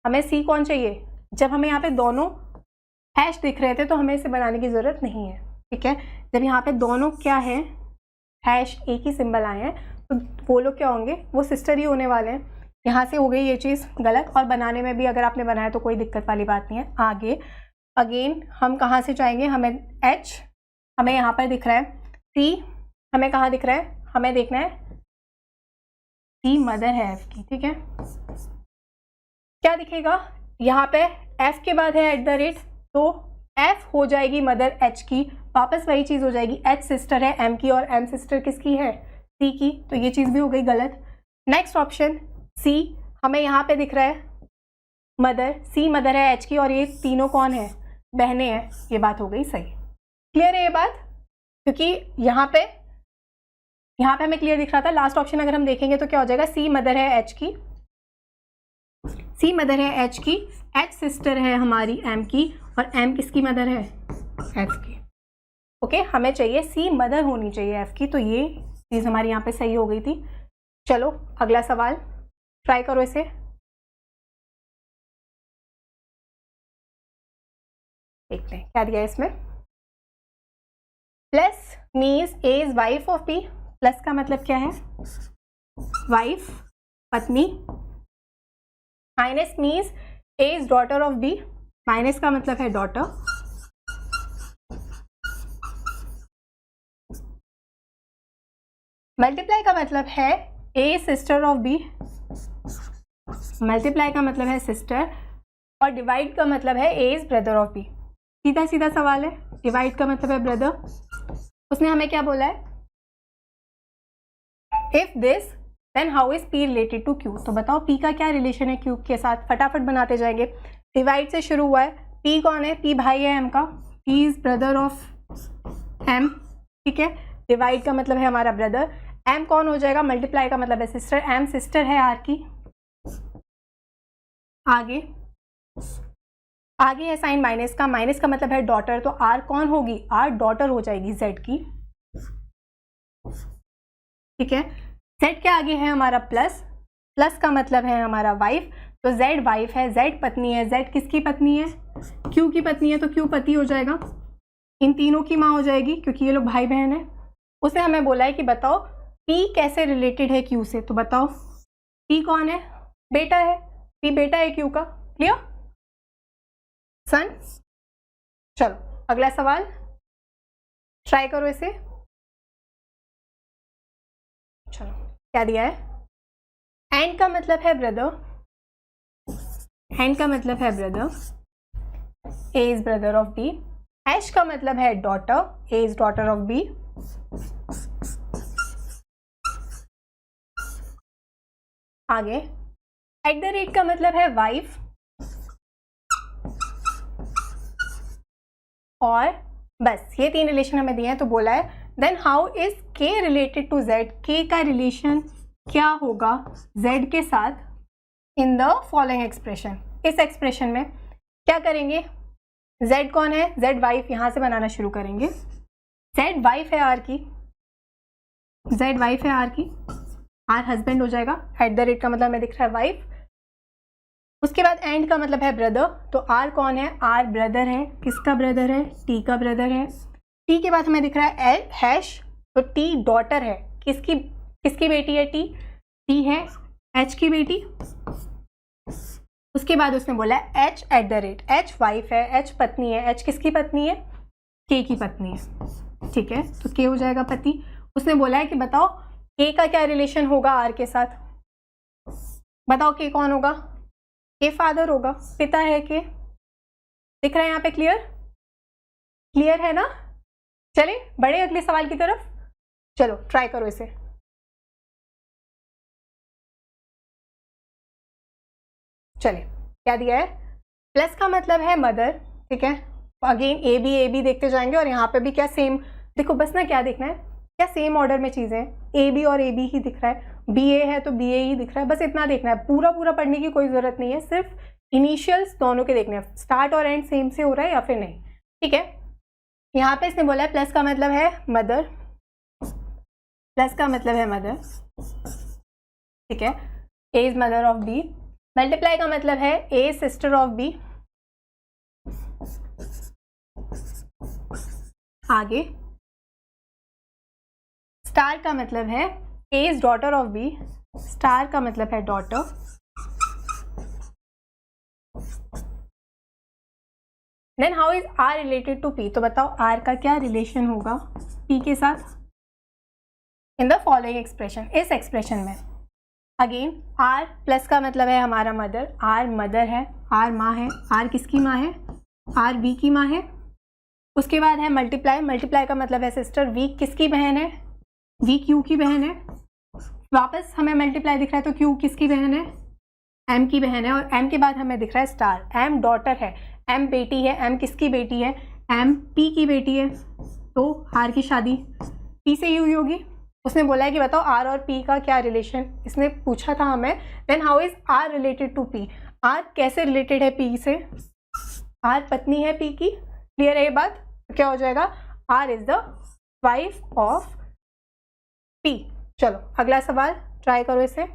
हमें सी कौन चाहिए, जब हमें यहाँ पे दोनों हैश दिख रहे थे तो हमें इसे बनाने की ज़रूरत नहीं है, ठीक है। जब यहाँ पे दोनों क्या है, हैश एक ही सिंबल आए हैं, तो वो लोग क्या होंगे, वो सिस्टर ही होने वाले हैं। यहाँ से हो गई ये चीज़ गलत, और बनाने में भी अगर आपने बनाया तो कोई दिक्कत वाली बात नहीं है। आगे अगेन हम कहाँ से जाएंगे, हमें एच हमें यहाँ पर दिख रहा है, सी हमें कहाँ दिख रहा है, हमें देखना है सी मदर है एफ की, ठीक है। क्या दिखेगा यहाँ पे, एफ के बाद है एट द रेट, तो एफ हो जाएगी मदर एच की, वापस वही चीज़ हो जाएगी, एच सिस्टर है एम की और एम सिस्टर किसकी है, सी की, तो ये चीज़ भी हो गई गलत। नेक्स्ट ऑप्शन सी, हमें यहाँ पे दिख रहा है मदर, सी मदर है एच की और ये तीनों कौन है, बहनें हैं, ये बात हो गई सही। क्लियर है ये बात, क्योंकि यहाँ पे हमें क्लियर दिख रहा था। लास्ट ऑप्शन अगर हम देखेंगे तो क्या हो जाएगा, सी मदर है एच की, सी मदर है एच की, एच सिस्टर है हमारी एम की और एम किसकी मदर है, एफ की। ओके, हमें चाहिए सी मदर होनी चाहिए एफ की, तो ये चीज़ हमारी यहाँ पे सही हो गई थी। चलो अगला सवाल ट्राई करो इसे। देखते हैं क्या दिया है इसमें। Plus means A is wife of B, plus का मतलब क्या है, वाइफ पत्नी। Minus means A is daughter of B, minus का मतलब है डॉटर। मल्टीप्लाई का मतलब है A sister of B, multiply का मतलब है सिस्टर, और डिवाइड का मतलब है A is brother of B. सीधा सीधा सवाल है, डिवाइड का मतलब है ब्रदर। उसने हमें क्या बोला है, if this then how is P related to Q. तो बताओ पी का क्या रिलेशन है क्यू के साथ, फटाफट बनाते जाएंगे। डिवाइड से शुरू हुआ है, पी कौन है, पी भाई है एम का, P is brother of M, ठीक है। डिवाइड का मतलब है हमारा ब्रदर, एम कौन हो जाएगा, मल्टीप्लाई का मतलब है सिस्टर, एम सिस्टर है आर की। आगे है साइन माइनस का, माइनस का मतलब है डॉटर, तो आर कौन होगी, आर डॉटर हो जाएगी जेड की, ठीक है। जेड के आगे है हमारा प्लस, प्लस का मतलब है हमारा वाइफ, तो जेड वाइफ है, जेड पत्नी है, जेड किसकी पत्नी है, क्यू की पत्नी है, तो क्यू पति हो जाएगा, इन तीनों की माँ हो जाएगी क्योंकि ये लोग भाई बहन है। उसे हमें बोला है कि बताओ पी कैसे रिलेटेड है क्यू से, तो बताओ पी कौन है, बेटा है, पी बेटा है क्यू का। क्लियर सन। चलो अगला सवाल ट्राई करो इसे। चलो क्या दिया है, एंड का मतलब है ब्रदर, एंड का मतलब है brother, A is brother of B. Hash का मतलब है daughter, A is daughter of B. आगे एट द रेट का मतलब है वाइफ, और बस ये 3 रिलेशन हमें दिए हैं। तो बोला है then how is K related to Z, के का रिलेशन क्या होगा जेड के साथ इन द फॉलोइंग एक्सप्रेशन। इस एक्सप्रेशन में क्या करेंगे, जेड कौन है, जेड वाइफ, यहां से बनाना शुरू करेंगे। जेड वाइफ है आर की, जेड वाइफ है आर की, आर हस्बैंड हो जाएगा, एट द रेट का मतलब हमें दिख रहा है वाइफ। उसके बाद एंड का मतलब है ब्रदर, तो आर कौन है, आर ब्रदर है, किसका ब्रदर है, टी का ब्रदर है। टी के बाद हमें दिख रहा है एल हैश, तो टी डॉटर है, किसकी बेटी है, टी है एच की बेटी। उसके बाद उसने बोला है H eight the rate, H wife है, एच पत्नी है, एच किसकी पत्नी है, के की पत्नी है, ठीक है। तो के हो जाएगा पति। उसने बोला है कि बताओ के का क्या रिलेशन होगा आर के साथ, बताओ के कौन होगा, के फादर होगा, पिता है के। दिख रहा है यहाँ पे, क्लियर क्लियर है ना। चलिए बढ़े अगले सवाल की तरफ। चलो ट्राई करो इसे। चलिए क्या दिया है, प्लस का मतलब है मदर, ठीक है। अगेन ए बी देखते जाएंगे और यहाँ पे भी क्या सेम, देखो बस ना क्या देखना है, क्या सेम ऑर्डर में चीज़ें हैं, ए बी और ए बी ही दिख रहा है, बी ए है तो बी ए ही दिख रहा है, बस इतना देखना है, पूरा पूरा पढ़ने की कोई ज़रूरत नहीं है, सिर्फ इनिशियल्स दोनों के देखने हैं, स्टार्ट और एंड सेम से हो रहा है या फिर नहीं, ठीक है। यहाँ पे इसने बोला है प्लस का मतलब है मदर, प्लस का मतलब है मदर, ठीक है, A is mother of B. Multiply का मतलब है ए सिस्टर ऑफ बी, आगे स्टार का मतलब है A is daughter of B, star का मतलब है daughter. Then how is R related to P, तो बताओ आर का क्या रिलेशन होगा पी के साथ इन द फॉलोइंग एक्सप्रेशन, इस एक्सप्रेशन में। अगेन आर प्लस का मतलब है हमारा मदर, आर मदर है, आर माँ है, आर किसकी माँ है, आर वी की माँ है। उसके बाद है मल्टीप्लाई, मल्टीप्लाई का मतलब है सिस्टर, वी किसकी बहन है, वी क्यू की बहन है। वापस हमें मल्टीप्लाई दिख रहा है तो क्यू किसकी बहन है, एम की बहन है, और एम के बाद हमें दिख रहा है स्टार, एम डॉटर है, एम बेटी है, एम किसकी बेटी है, एम पी की बेटी है, तो आर की शादी पी से ही हुई होगी। उसने बोला है कि बताओ आर और पी का क्या रिलेशन, इसने पूछा था हमें। Then how is R related to P, R कैसे रिलेटेड है पी से, आर पत्नी है पी की, क्लियर है ये बात, तो क्या हो जाएगा, R is the wife of P. चलो अगला सवाल ट्राई करो इसे।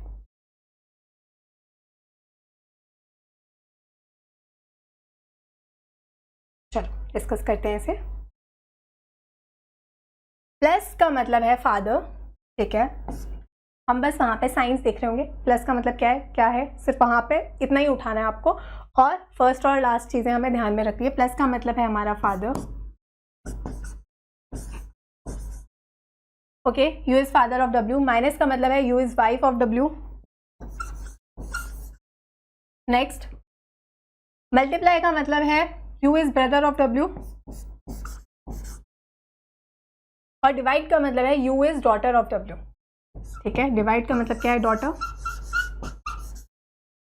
चलो डिस्कस करते हैं इसे। प्लस का मतलब है फादर, ठीक है, हम बस वहाँ पे साइंस देख रहे होंगे, प्लस का मतलब क्या है, सिर्फ वहाँ पे इतना ही उठाना है आपको, और फर्स्ट और लास्ट चीज़ें हमें ध्यान में रखनी है। प्लस का मतलब है हमारा father, okay, you is father of W. Minus का मतलब है you is wife of W. Next multiply का मतलब है you is brother of W, और डिवाइड का मतलब है you is daughter of W, ठीक है। डिवाइड का मतलब क्या है, डॉटर।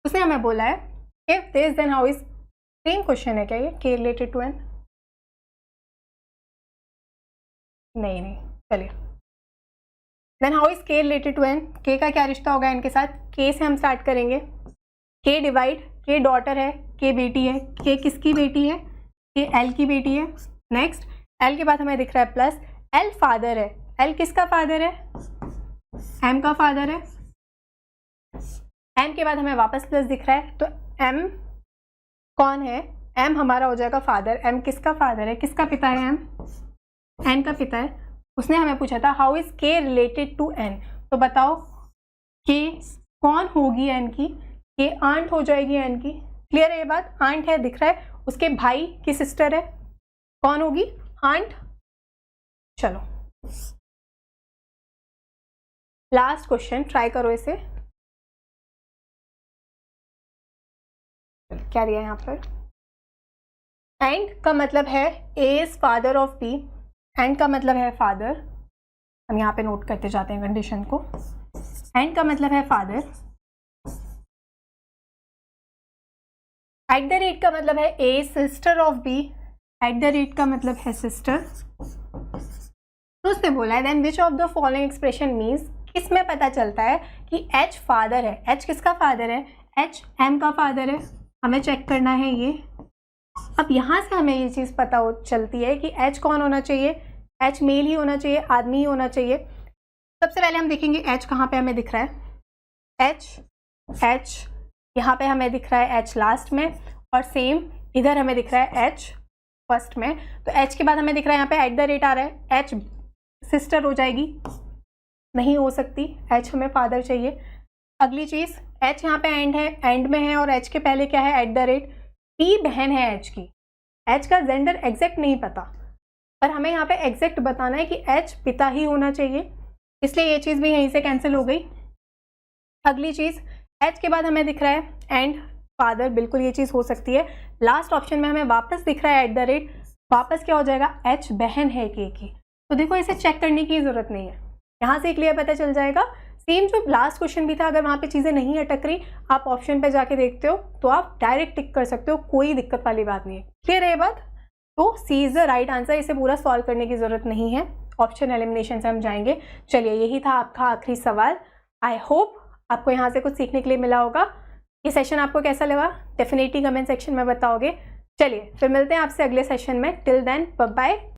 उसने हमें बोला है if this then how is, same question है क्या ये, के रिलेटेड टू एन, नहीं चलिए। Then how is K related to N, K का क्या रिश्ता होगा एन के साथ, के से हम स्टार्ट करेंगे, के डिवाइड, के डॉटर है, के बेटी है, के किसकी बेटी है, के एल की बेटी है। नेक्स्ट एल के बाद हमें दिख रहा है प्लस, एल फादर है, एल किसका फादर है, एम का फादर है। एम के बाद हमें वापस प्लस दिख रहा है, तो एम कौन है, एम हमारा हो जाएगा फादर, एम किसका फादर है, किसका पिता है, एम का पिता है। उसने हमें पूछा था how is K related to N, तो बताओ के कौन होगी एन की, के आंट हो जाएगी एन की, क्लियर है ये बात, आंट है दिख रहा है, उसके भाई की सिस्टर है, कौन होगी, आंट। चलो लास्ट क्वेश्चन ट्राई करो इसे, क्या दिया यहाँ पर, एंड का मतलब है A is father of B, and का मतलब है फादर, हम यहाँ पे नोट करते जाते हैं कंडीशन को, एंड का मतलब है फादर, एट द रेट का मतलब है A sister of B, at the rate का मतलब है सिस्टर। तो उसने बोला है then which of the following expression means, किसमें पता चलता है कि एच फादर है, एच किसका फादर है, एच एम का फादर है, हमें चेक करना है ये। अब यहाँ से हमें ये चीज़ पता चलती है कि एच कौन होना चाहिए, एच मेल ही होना चाहिए, आदमी ही होना चाहिए। सबसे पहले हम देखेंगे एच कहाँ पे हमें दिख रहा है, एच यहाँ पे हमें दिख रहा है एच लास्ट में, और सेम इधर हमें दिख रहा है एच फर्स्ट में। तो एच के बाद हमें दिख रहा है यहाँ पे एट द रेट आ रहा है, एच सिस्टर हो जाएगी, नहीं हो सकती, एच हमें फादर चाहिए। अगली चीज़ एच यहाँ पे एंड है, एंड में है, और एच के पहले क्या है, एट द रेट। पी बहन है एच की, एच का जेंडर एग्जैक्ट नहीं पता, पर हमें यहाँ पे एग्जैक्ट बताना है कि एच पिता ही होना चाहिए, इसलिए ये चीज़ भी यहीं से कैंसिल हो गई। अगली चीज़ एच के बाद हमें दिख रहा है एंड फादर, बिल्कुल ये चीज़ हो सकती है। लास्ट ऑप्शन में हमें वापस दिख रहा है एट द रेट, वापस क्या हो जाएगा, एच बहन है के की। तो देखो इसे चेक करने की ज़रूरत नहीं है, यहाँ से क्लियर पता चल जाएगा सेम जो लास्ट क्वेश्चन भी था, अगर वहाँ पे चीज़ें नहीं अटक रही, आप ऑप्शन पे जाके देखते हो तो आप डायरेक्ट टिक कर सकते हो, कोई दिक्कत वाली बात नहीं है। क्लियर है ये बात? तो सी इज़ द राइट आंसर, इसे पूरा सॉल्व करने की ज़रूरत नहीं है, ऑप्शन एलिमिनेशन से हम जाएंगे। चलिए, यही था आपका आखिरी सवाल। आई होप आपको यहाँ से कुछ सीखने के लिए मिला होगा। ये सेशन आपको कैसा लगा डेफिनेटली कमेंट सेक्शन में बताओगे। चलिए फिर मिलते हैं आपसे अगले सेशन में। Till then bye bye.